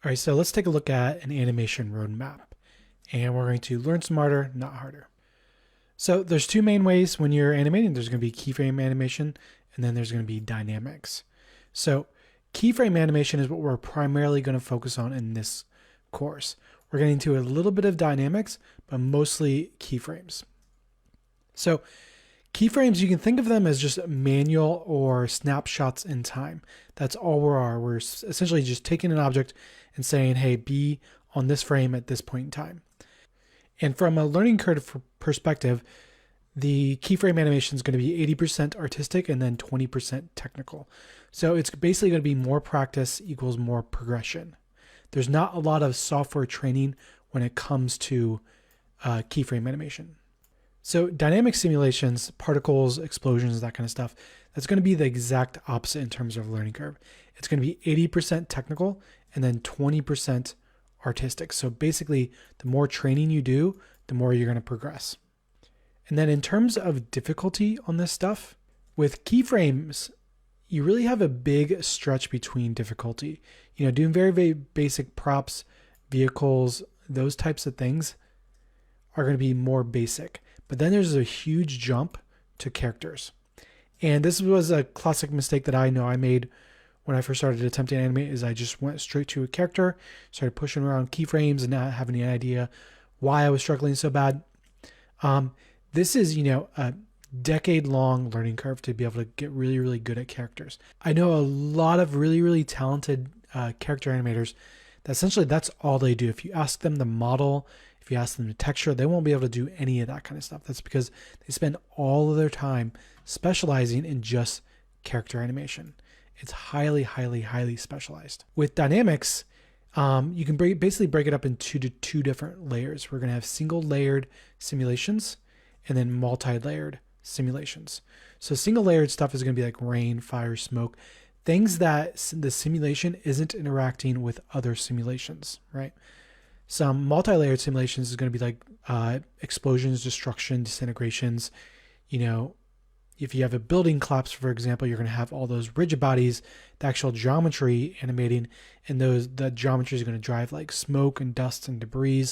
All right, so let's take a look at an animation roadmap. And we're going to learn smarter, not harder. So there's two main ways when you're animating. There's going to be keyframe animation, and then there's going to be dynamics. So keyframe animation is what we're primarily going to focus on in this course. We're getting into a little bit of dynamics, but mostly keyframes. So keyframes, you can think of them as just manual or snapshots in time. That's all we are. We're essentially just taking an object and saying, hey, be on this frame at this point in time. And from a learning curve perspective, the keyframe animation is going to be 80% artistic and then 20% technical. So it's basically going to be more practice equals more progression. There's not a lot of software training when it comes to keyframe animation. So dynamic simulations, particles, explosions, that kind of stuff, that's going to be the exact opposite in terms of learning curve. It's going to be 80% technical and then 20% artistic. So basically, the more training you do, the more you're going to progress. And then in terms of difficulty on this stuff, with keyframes, you really have a big stretch between difficulty. Doing very, very basic props, vehicles, those types of things are going to be more basic. But then there's a huge jump to characters. And this was a classic mistake that I know I made when I first started attempting to animate, is I just went straight to a character, started pushing around keyframes and not having any idea why I was struggling so bad. This is, a decade-long learning curve to be able to get really, really good at characters. I know a lot of really, really talented character animators that essentially that's all they do. If you ask them to model, if you ask them to texture, they won't be able to do any of that kind of stuff. That's because they spend all of their time specializing in just character animation. It's highly, highly, highly specialized. With dynamics, you can basically break it up into two different layers. We're going to have single layered simulations and then multi-layered simulations. So single layered stuff is going to be like rain, fire, smoke, things that the simulation isn't interacting with other simulations, right? Some multi-layered simulations is going to be like explosions, destruction, disintegrations. If you have a building collapse, for example, you're going to have all those rigid bodies, the actual geometry animating, and the geometry is going to drive like smoke and dust and debris.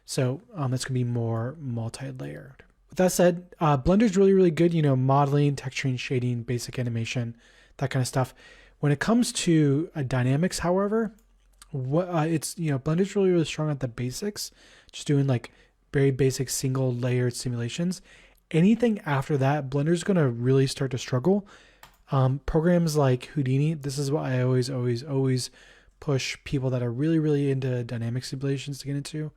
So that's going to be more multi-layered. With that said, Blender's really, really good, modeling, texturing, shading, basic animation, that kind of stuff. When it comes to dynamics, however, Blender's really, really strong at the basics, just doing like very basic single layered simulations. Anything after that, Blender's going to really start to struggle. Programs like Houdini, this is what I always push people that are really, really into dynamic simulations to get into.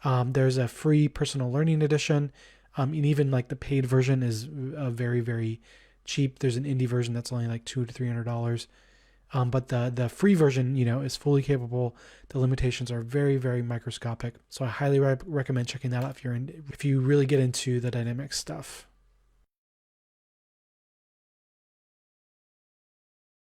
There's a free personal learning edition. And even like the paid version is very, very cheap. There's an indie version that's only like $200 to $300. But the free version, is fully capable. The limitations are very, very microscopic. So I highly recommend checking that out if you really get into the dynamic stuff.